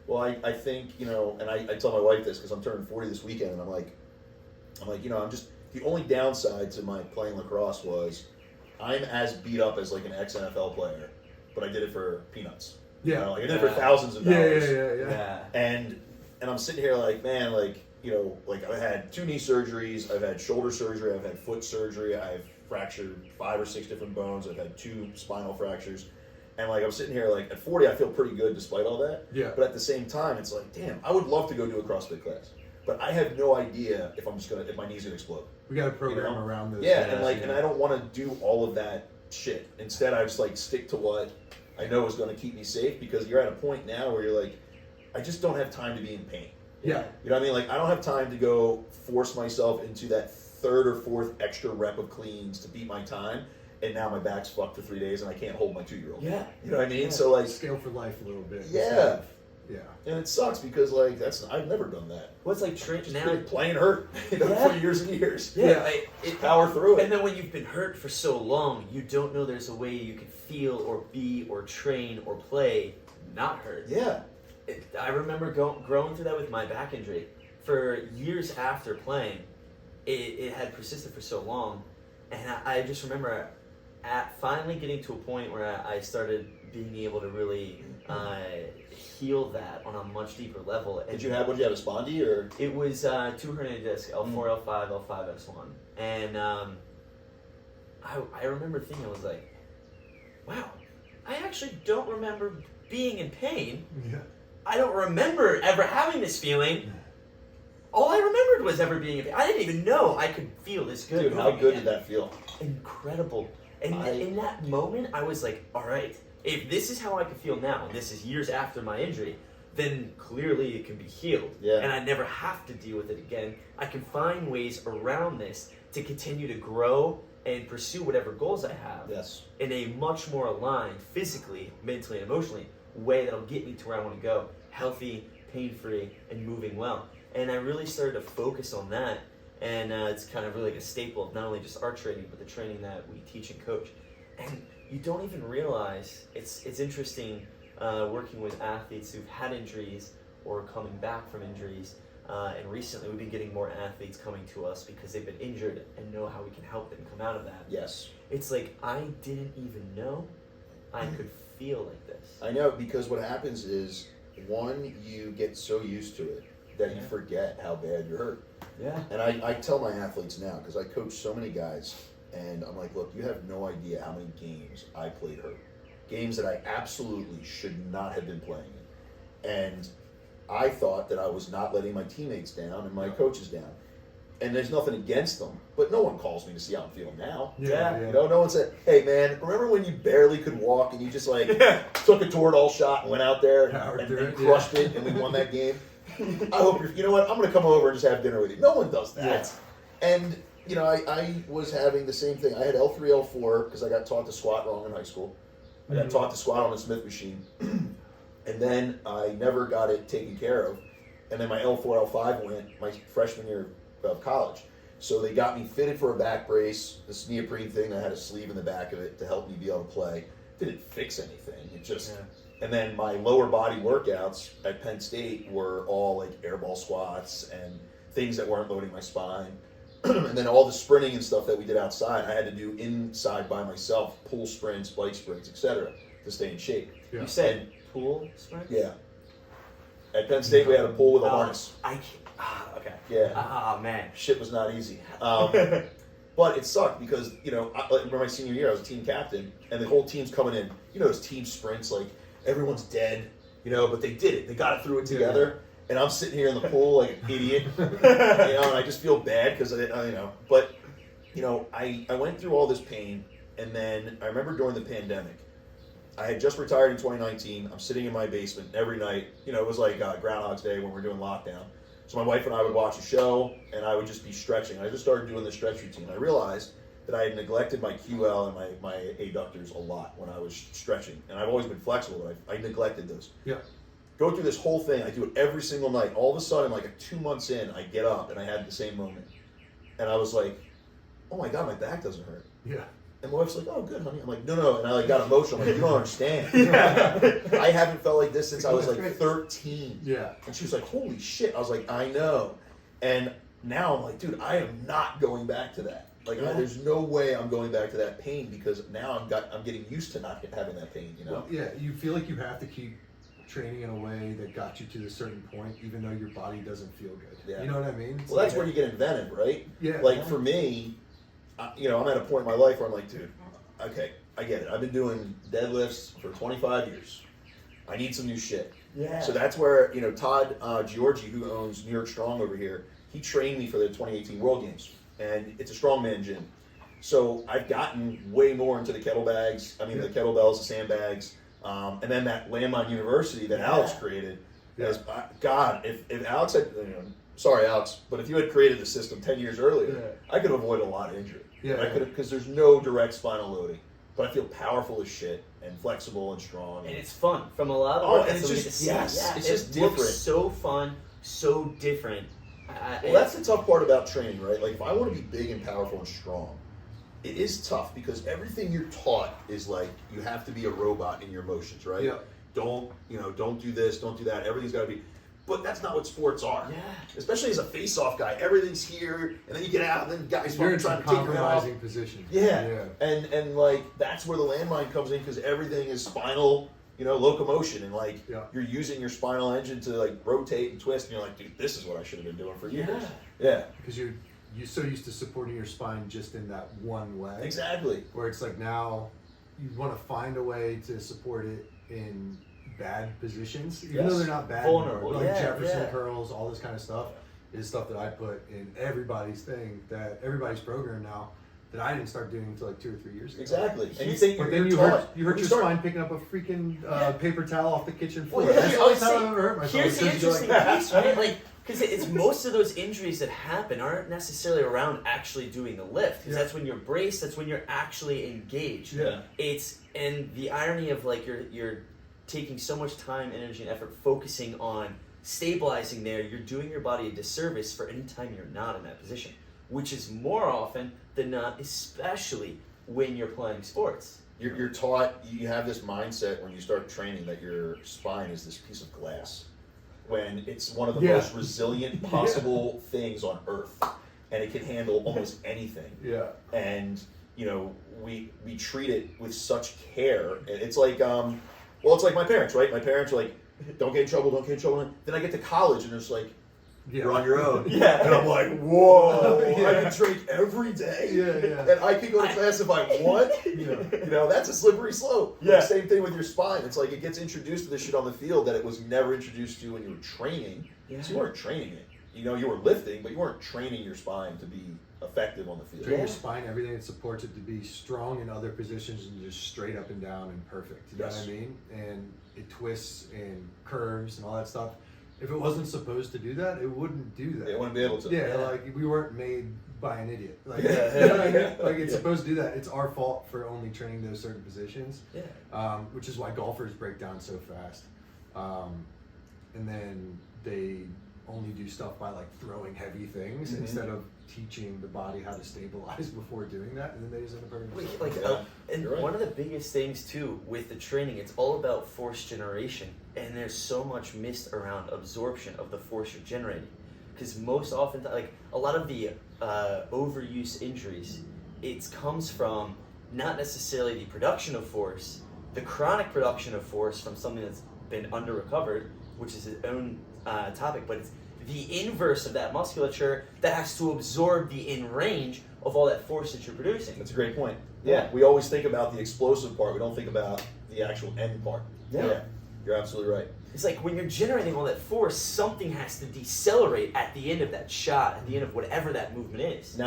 Well, I think, and I tell my wife this because I'm turning 40 this weekend, and I'm like, I'm just, the only downside to my playing lacrosse was I'm as beat up as like an ex-NFL player, but I did it for peanuts. Yeah. Like I did it for thousands of dollars. Yeah. And I'm sitting here like, man, like I've had 2 knee surgeries, I've had shoulder surgery, I've had foot surgery, I've fractured 5 or 6 different bones, I've had 2 spinal fractures. And like I'm sitting here like at 40 I feel pretty good despite all that. Yeah. But at the same time it's like, damn, I would love to go do a CrossFit class. But I have no idea if my knee's gonna explode. We got a program around this. Yeah, and I don't want to do all of that shit. Instead, I just like stick to what I know is going to keep me safe because you're at a point now where you're like, I just don't have time to be in pain. Yeah. You know what I mean? Like I don't have time to go force myself into that 3rd or 4th extra rep of cleans to beat my time. And now my back's fucked for 3 days and I can't hold my 2-year-old. Yeah. You know what I mean? Yeah. So like Scale for life a little bit. Yeah. Yeah. And it sucks because like I've never done that. What's like now? Playing hurt, Yeah. for years and years. Yeah, Power through it. And then when you've been hurt for so long, you don't know there's a way you can feel or be or train or play not hurt. Yeah. I remember growing through that with my back injury. For years after playing, it had persisted for so long. And I just remember finally getting to a point where I started being able to really heal that on a much deeper level. And What did you have, a spondy or? it was 2 herniated discs, L4, L5, L5, S1. And I remember thinking, I was like, wow, I actually don't remember being in pain. Yeah. I don't remember ever having this feeling. All I remembered was ever being in pain. I didn't even know I could feel this good. Dude, how moving good again. did that feel? Incredible. And in that moment, I was like, all right, if this is how I can feel now, and this is years after my injury, then clearly it can be healed. Yeah. And I never have to deal with it again. I can find ways around this to continue to grow and pursue whatever goals I have Yes. in a much more aligned, physically, mentally, and emotionally way that'll get me to where I want to go. Healthy, pain-free, and moving well. And I really started to focus on that. And it's kind of really like a staple of not only just our training, but the training that we teach and coach. And you don't even realize, it's interesting working with athletes who've had injuries or coming back from injuries. And recently we've been getting more athletes coming to us because they've been injured and know how we can help them come out of that. Yes. It's like, I didn't even know I could feel like this. I know, because what happens is, one, you get so used to it that you forget how bad you're hurt. Yeah. And I tell my athletes now, because I coach so many guys, and I'm like, look, you have no idea how many games I played hurt. Games that I absolutely should not have been playing in. And I thought that I was not letting my teammates down and my coaches down. And there's nothing against them, but no one calls me to see how I'm feeling now. Yeah. You know, no one said, hey man, remember when you barely could walk and you just like took a Toradol shot and went out there and crushed it and we won that game? I hope you know what, I'm going to come over and just have dinner with you. No one does that. Yeah. And, you know, I was having the same thing. I had L3, L4 because I got taught to squat wrong in high school. I got taught to squat on the Smith machine. And then I never got it taken care of. And then my L4, L5 went my freshman year of college. So they got me fitted for a back brace, this neoprene thing that had a sleeve in the back of it to help me be able to play. Didn't fix anything. It just... Yeah. And then my lower body workouts at Penn State were all like airball squats and things that weren't loading my spine. And then all the sprinting and stuff that we did outside, I had to do inside by myself, pull sprints, bike sprints, etc., to stay in shape. Yeah. You said pool sprint? Yeah. At Penn State, we had a pool with a harness. Okay. Yeah. Man. Shit was not easy. But it sucked because, you know, remember my senior year, I was a team captain, and the whole team's coming in. You know those team sprints, like, everyone's dead, you know, but they did it. They got it through it together. And I'm sitting here in the pool like an idiot, you know, and I just feel bad because, you know. But, you know, I went through all this pain, and then I remember during the pandemic, I had just retired in 2019. I'm sitting in my basement every night. You know, it was like Groundhog's Day when we were doing lockdown. So my wife and I would watch a show, and I would just be stretching. I just started doing the stretch routine. I realized that I had neglected my QL and my adductors a lot when I was stretching. And I've always been flexible, but I neglected those. Yeah. Go through this whole thing. I do it every single night. All of a sudden, like 2 months in, I get up, and I had the same moment. And I was like, oh my God, my back doesn't hurt. Yeah. And my wife's like, oh, good, honey. I'm like, no. And I like got emotional. I'm like, you don't understand. I haven't felt like this since I was like 13. Yeah. And she was like, holy shit. I was like, I know. And now I'm like, dude, I am not going back to that. Like, there's no way I'm going back to that pain because now I'm getting used to not having that pain, you know? Well, yeah, you feel like you have to keep training in a way that got you to a certain point, even though your body doesn't feel good. Yeah. You know what I mean? It's Well, that's like where you get inventive, right? Yeah. Like, for me, you know, I'm at a point in my life where I'm like, dude, okay, I get it. I've been doing deadlifts for 25 years. I need some new shit. Yeah. So that's where, you know, Todd Giorgi, who owns New York Strong over here, he trained me for the 2018 World Games. And it's a strongman gym. So I've gotten way more into the the kettlebells, the sandbags, and then that Landmine University that Alex created. Yeah. God, if Alex had, sorry Alex, but if you had created the system 10 years earlier, I could avoid a lot of injury. Yeah. I could have, because there's no direct spinal loading. But I feel powerful as shit and flexible and strong. And it's fun from a lot of Oh, work and it's that we just- get to see. yes, it's it just looks different. so fun, so different. Well, that's the tough part about training, right? Like, if I want to be big and powerful and strong, it is tough because everything you're taught is like you have to be a robot in your motions, right? Yeah. Don't do this, don't do that. Everything's got to be. But that's not what sports are. Yeah. Especially as a face-off guy, everything's here, and then you get out, and then guys you're in trying some to take your head off. compromising position. Yeah. And like that's where the landmine comes in because everything is spinal, locomotion, and like you're using your spinal engine to like rotate and twist, and you're like, dude, this is what I should have been doing for years. Yeah. Because you're so used to supporting your spine just in that one way. Exactly. Where it's like now you want to find a way to support it in bad positions, even though they're not bad. Vulnerable. Like Yeah, Jefferson yeah. curls, all this kind of stuff is stuff that I put in everybody's thing, that everybody's program now, that I didn't start doing until like 2 or 3 years ago. Exactly. And you think But you're then you taught. hurt your spine picking up a freaking paper towel off the kitchen floor. Well, yeah, That's the I only was time saying, I've ever hurt myself. Here's the Because you're interesting like, piece, right? Like, because it's most of those injuries that happen aren't necessarily around actually doing the lift. Because that's when you're braced. That's when you're actually engaged. Yeah. And the irony of like you're taking so much time, energy, and effort focusing on stabilizing there. You're doing your body a disservice for any time you're not in that position, which is more often than not, especially when you're playing sports. You're taught. You have this mindset when you start training that your spine is this piece of glass, when it's one of the most resilient possible things on Earth, and it can handle almost anything. Yeah. And we treat it with such care. And it's like it's like my parents, right? My parents are like, don't get in trouble, don't get in trouble. Then I get to college and it's like, you're on your own. Yeah. And I'm like, whoa, Yeah. I can drink every day. Yeah. And I can go to class if I want. That's a slippery slope. Yeah. Same thing with your spine. It's like it gets introduced to this shit on the field that it was never introduced to when you were training. Yeah. So you weren't training it. You were lifting, but you weren't training your spine to be effective on the field. Train your spine, everything that supports it to be strong in other positions and just straight up and down and perfect. You know what I mean? And it twists and curves and all that stuff. If it wasn't supposed to do that, it wouldn't do that. It wouldn't be able to. Yeah, like we weren't made by an idiot. Like, Yeah. you know what I mean? Like it's supposed to do that. It's our fault for only training those certain positions. Yeah. Which is why golfers break down so fast. And then they only do stuff by like throwing heavy things instead of teaching the body how to stabilize before doing that, and then they just end up hurting themselves. And right. one of the biggest things too with the training, it's all about force generation, and there's so much missed around absorption of the force you're generating. Because most often, like a lot of the overuse injuries, it comes from not necessarily the production of force, the chronic production of force from something that's been under recovered, which is its own topic, but it's the inverse of that musculature that has to absorb the in range of all that force that you're producing. That's a great point. Yeah, we always think about the explosive part. We don't think about the actual end part. Yeah, you're absolutely right. It's like when you're generating all that force, something has to decelerate at the end of that shot, at the end of whatever that movement is. Now,